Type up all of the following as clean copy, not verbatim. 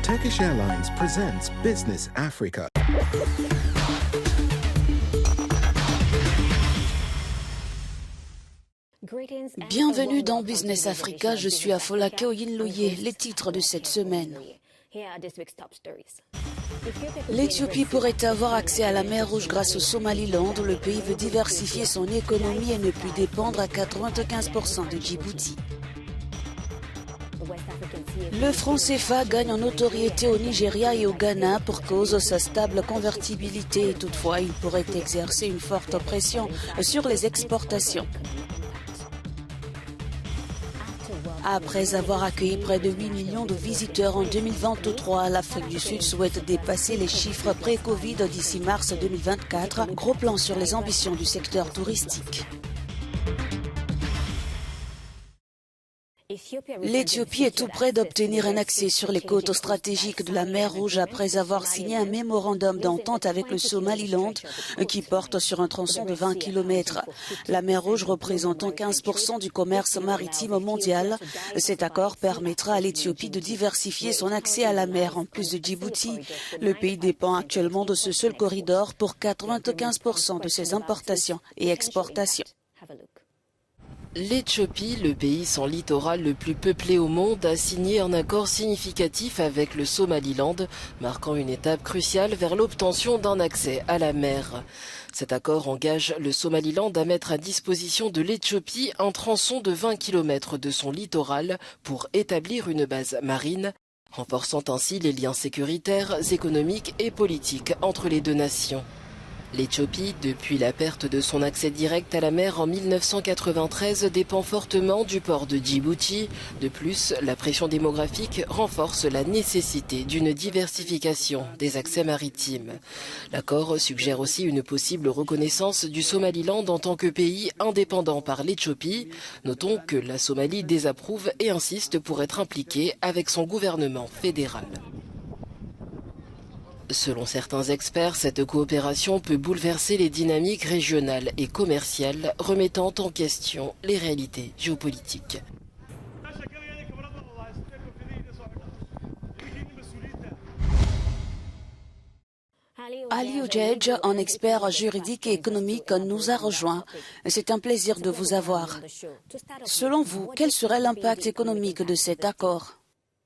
Turkish Airlines presents Business Africa. Bienvenue dans Business Africa, je suis Afolake Oyinloye. Les titres de cette semaine. L'Éthiopie pourrait avoir accès à la mer Rouge grâce au Somaliland. Le pays veut diversifier son économie et ne plus dépendre à 95% de Djibouti. Le franc CFA gagne en notoriété au Nigeria et au Ghana pour cause de sa stable convertibilité. Toutefois, il pourrait exercer une forte pression sur les exportations. Après avoir accueilli près de 8 millions de visiteurs en 2023, l'Afrique du Sud souhaite dépasser les chiffres pré-Covid d'ici mars 2024. Gros plan sur les ambitions du secteur touristique. L'Éthiopie est tout près d'obtenir un accès sur les côtes stratégiques de la mer Rouge après avoir signé un mémorandum d'entente avec le Somaliland qui porte sur un tronçon de 20 km. La mer Rouge représentant 15% du commerce maritime mondial, cet accord permettra à l'Éthiopie de diversifier son accès à la mer en plus de Djibouti. Le pays dépend actuellement de ce seul corridor pour 95% de ses importations et exportations. L'Éthiopie, le pays sans littoral le plus peuplé au monde, a signé un accord significatif avec le Somaliland, marquant une étape cruciale vers l'obtention d'un accès à la mer. Cet accord engage le Somaliland à mettre à disposition de l'Éthiopie un tronçon de 20 km de son littoral pour établir une base marine, renforçant ainsi les liens sécuritaires, économiques et politiques entre les deux nations. L'Éthiopie, depuis la perte de son accès direct à la mer en 1993, dépend fortement du port de Djibouti. De plus, la pression démographique renforce la nécessité d'une diversification des accès maritimes. L'accord suggère aussi une possible reconnaissance du Somaliland en tant que pays indépendant par l'Éthiopie. Notons que la Somalie désapprouve et insiste pour être impliquée avec son gouvernement fédéral. Selon certains experts, cette coopération peut bouleverser les dynamiques régionales et commerciales, remettant en question les réalités géopolitiques. Ali Oudjedj, un expert juridique et économique, nous a rejoint. C'est un plaisir de vous avoir. Selon vous, quel serait l'impact économique de cet accord?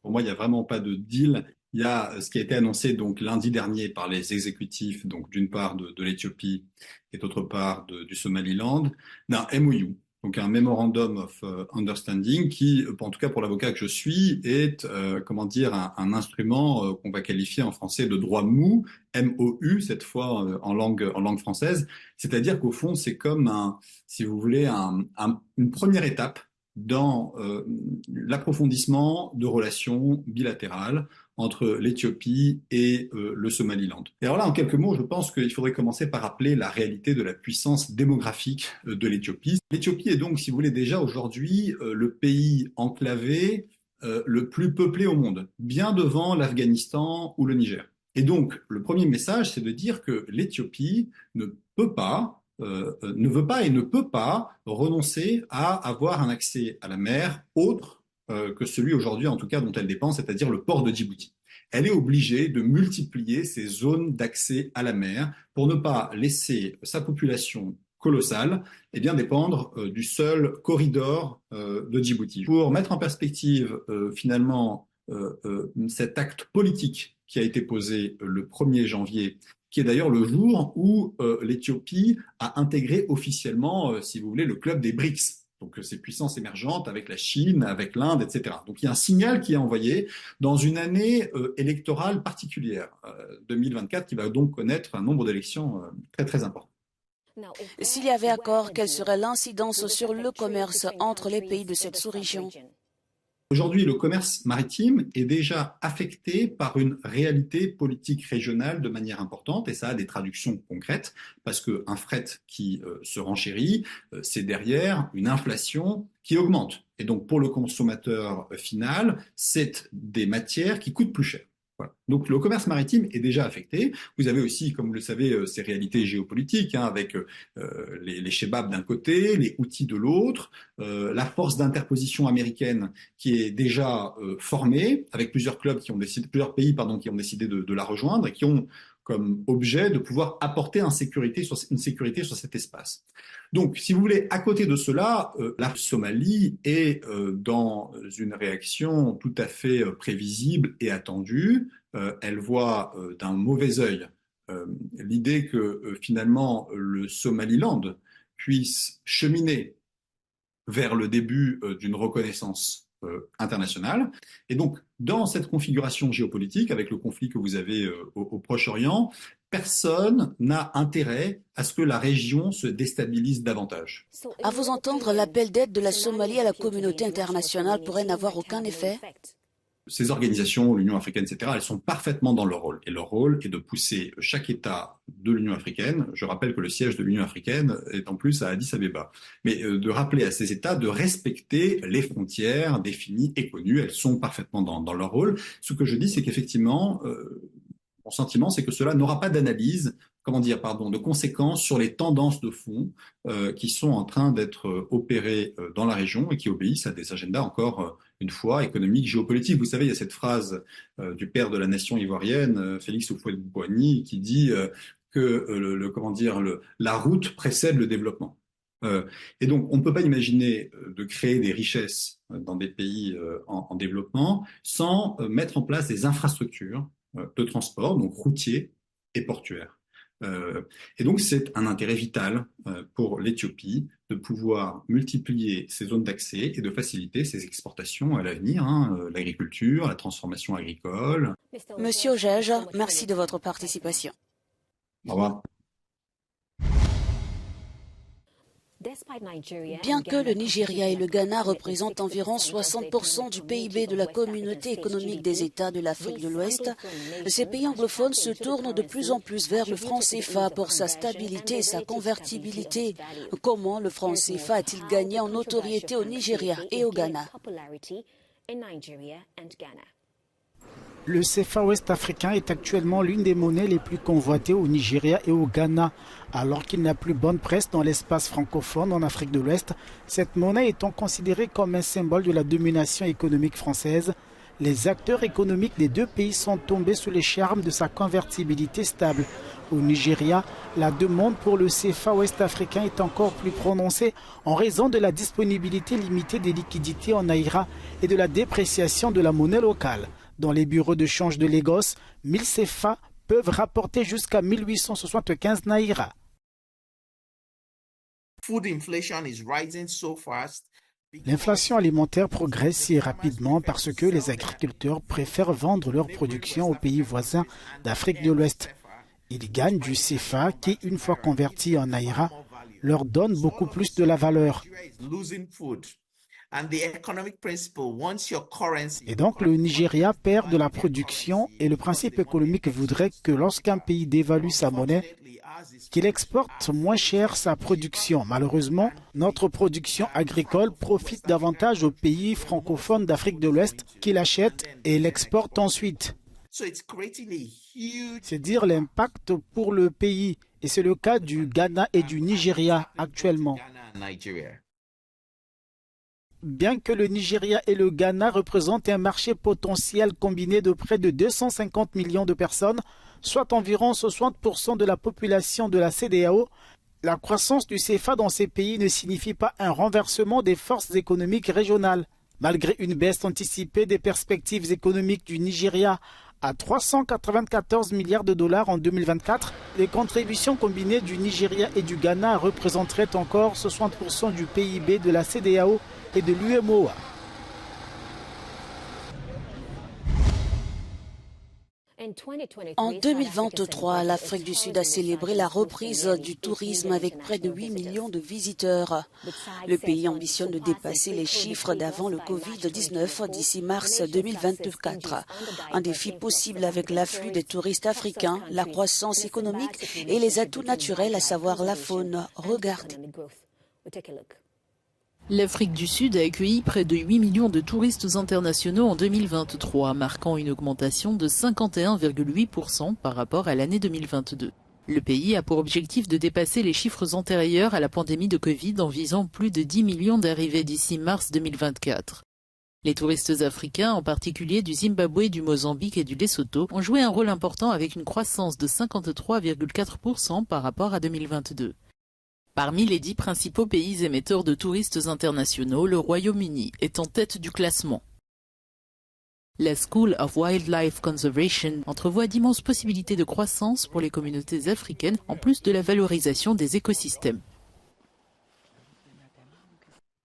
Pour moi, il n'y a vraiment pas de deal. Il y a ce qui a été annoncé donc lundi dernier par les exécutifs, donc d'une part de l'Éthiopie et d'autre part du Somaliland, d'un MOU, donc un Memorandum of Understanding qui, en tout cas pour l'avocat que je suis, est un instrument qu'on va qualifier en français de droit mou, MOU cette fois en langue française, c'est-à-dire qu'au fond c'est comme si vous voulez une première étape dans l'approfondissement de relations bilatérales entre l'Éthiopie et le Somaliland. Et alors là, en quelques mots, je pense qu'il faudrait commencer par rappeler la réalité de la puissance démographique de l'Éthiopie. L'Éthiopie est donc, si vous voulez, déjà aujourd'hui le pays enclavé le plus peuplé au monde, bien devant l'Afghanistan ou le Niger. Et donc, le premier message, c'est de dire que l'Éthiopie ne veut pas et ne peut pas renoncer à avoir un accès à la mer autre que celui aujourd'hui, en tout cas, dont elle dépend, c'est-à-dire le port de Djibouti. Elle est obligée de multiplier ces zones d'accès à la mer pour ne pas laisser sa population colossale dépendre du seul corridor de Djibouti. Pour mettre en perspective cet acte politique qui a été posé le 1er janvier, qui est d'ailleurs le jour où l'Éthiopie a intégré officiellement, si vous voulez, le club des BRICS. Donc ces puissances émergentes avec la Chine, avec l'Inde, etc. Donc il y a un signal qui est envoyé dans une année électorale particulière, 2024, qui va donc connaître un nombre d'élections très très important. S'il y avait accord, quelle serait l'incidence sur le commerce entre les pays de cette sous-région? Aujourd'hui, le commerce maritime est déjà affecté par une réalité politique régionale de manière importante et ça a des traductions concrètes parce qu'un fret qui se renchérit, c'est derrière une inflation qui augmente. Et donc pour le consommateur final, c'est des matières qui coûtent plus cher. Voilà. Donc le commerce maritime est déjà affecté. Vous avez aussi, comme vous le savez, ces réalités géopolitiques avec les shebabs d'un côté, les Houthis de l'autre, la force d'interposition américaine qui est déjà formée, avec plusieurs clubs qui ont décidé, plusieurs pays qui ont décidé de la rejoindre et qui ont comme objet de pouvoir apporter une sécurité sur cet espace. Donc, si vous voulez, à côté de cela, la Somalie est dans une réaction tout à fait prévisible et attendue. Elle voit d'un mauvais œil l'idée que finalement le Somaliland puisse cheminer vers le début d'une reconnaissance internationale. Et donc, dans cette configuration géopolitique, avec le conflit que vous avez au Proche-Orient, personne n'a intérêt à ce que la région se déstabilise davantage. À vous entendre, l'appel d'aide de la Somalie à la communauté internationale pourrait n'avoir aucun effet? Ces organisations, l'Union africaine, etc., elles sont parfaitement dans leur rôle. Et leur rôle est de pousser chaque État de l'Union africaine, je rappelle que le siège de l'Union africaine est en plus à Addis Abeba, mais de rappeler à ces États de respecter les frontières définies et connues. Elles sont parfaitement dans leur rôle. Ce que je dis, c'est qu'effectivement, mon sentiment, c'est que cela n'aura pas d'analyse, de conséquences sur les tendances de fond qui sont en train d'être opérées dans la région et qui obéissent à des agendas encore une fois économiques, géopolitiques. Vous savez, il y a cette phrase du père de la nation ivoirienne, Félix Houphouët-Boigny, qui dit que la route précède le développement. Et donc, on ne peut pas imaginer de créer des richesses dans des pays en développement sans mettre en place des infrastructures de transport, donc routiers et portuaires. Et donc, c'est un intérêt vital pour l'Éthiopie de pouvoir multiplier ses zones d'accès et de faciliter ses exportations à l'avenir, l'agriculture, la transformation agricole. Monsieur Ojej, merci de votre participation. Au revoir. Bien que le Nigeria et le Ghana représentent environ 60% du PIB de la communauté économique des États de l'Afrique de l'Ouest, ces pays anglophones se tournent de plus en plus vers le franc CFA pour sa stabilité et sa convertibilité. Comment le franc CFA a-t-il gagné en notoriété au Nigeria et au Ghana? Le CFA ouest-africain est actuellement l'une des monnaies les plus convoitées au Nigeria et au Ghana. Alors qu'il n'a plus bonne presse dans l'espace francophone en Afrique de l'Ouest, cette monnaie étant considérée comme un symbole de la domination économique française, les acteurs économiques des deux pays sont tombés sous les charmes de sa convertibilité stable. Au Nigeria, la demande pour le CFA ouest-africain est encore plus prononcée en raison de la disponibilité limitée des liquidités en naira et de la dépréciation de la monnaie locale. Dans les bureaux de change de Lagos, 1000 CFA peuvent rapporter jusqu'à 1875 naira. L'inflation alimentaire progresse si rapidement parce que les agriculteurs préfèrent vendre leur production aux pays voisins d'Afrique de l'Ouest. Ils gagnent du CFA qui, une fois converti en naira, leur donne beaucoup plus de la valeur. Et donc le Nigeria perd de la production et le principe économique voudrait que lorsqu'un pays dévalue sa monnaie, qu'il exporte moins cher sa production. Malheureusement, notre production agricole profite davantage aux pays francophones d'Afrique de l'Ouest qui l'achètent et l'exportent ensuite. C'est dire l'impact pour le pays et c'est le cas du Ghana et du Nigeria actuellement. Bien que le Nigeria et le Ghana représentent un marché potentiel combiné de près de 250 millions de personnes, soit environ 60% de la population de la CEDEAO, la croissance du CFA dans ces pays ne signifie pas un renversement des forces économiques régionales. Malgré une baisse anticipée des perspectives économiques du Nigeria à 394 milliards de dollars en 2024, les contributions combinées du Nigeria et du Ghana représenteraient encore 60% du PIB de la CEDEAO et de l'UMOA. En 2023, l'Afrique du Sud a célébré la reprise du tourisme avec près de 8 millions de visiteurs. Le pays ambitionne de dépasser les chiffres d'avant le Covid-19 d'ici mars 2024. Un défi possible avec l'afflux des touristes africains, la croissance économique et les atouts naturels, à savoir la faune. Regardez. L'Afrique du Sud a accueilli près de 8 millions de touristes internationaux en 2023, marquant une augmentation de 51,8% par rapport à l'année 2022. Le pays a pour objectif de dépasser les chiffres antérieurs à la pandémie de Covid en visant plus de 10 millions d'arrivées d'ici mars 2024. Les touristes africains, en particulier du Zimbabwe, du Mozambique et du Lesotho, ont joué un rôle important avec une croissance de 53,4% par rapport à 2022. Parmi les 10 principaux pays émetteurs de touristes internationaux, le Royaume-Uni est en tête du classement. La School of Wildlife Conservation entrevoit d'immenses possibilités de croissance pour les communautés africaines, en plus de la valorisation des écosystèmes.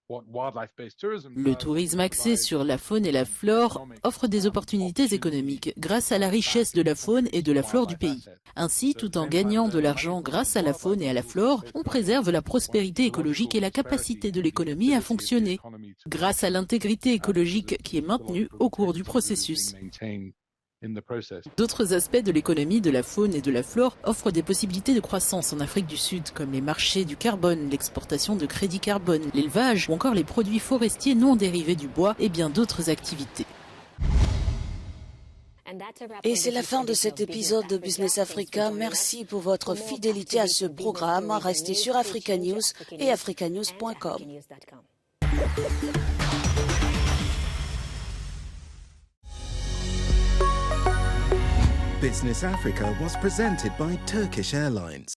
Le tourisme axé sur la faune et la flore offre des opportunités économiques grâce à la richesse de la faune et de la flore du pays. Ainsi, tout en gagnant de l'argent grâce à la faune et à la flore, on préserve la prospérité écologique et la capacité de l'économie à fonctionner, grâce à l'intégrité écologique qui est maintenue au cours du processus. D'autres aspects de l'économie de la faune et de la flore offrent des possibilités de croissance en Afrique du Sud, comme les marchés du carbone, l'exportation de crédits carbone, l'élevage ou encore les produits forestiers non dérivés du bois et bien d'autres activités. Et c'est la fin de cet épisode de Business Africa. Merci pour votre fidélité à ce programme. Restez sur Africa News et africanews.com. Business Africa was presented by Turkish Airlines.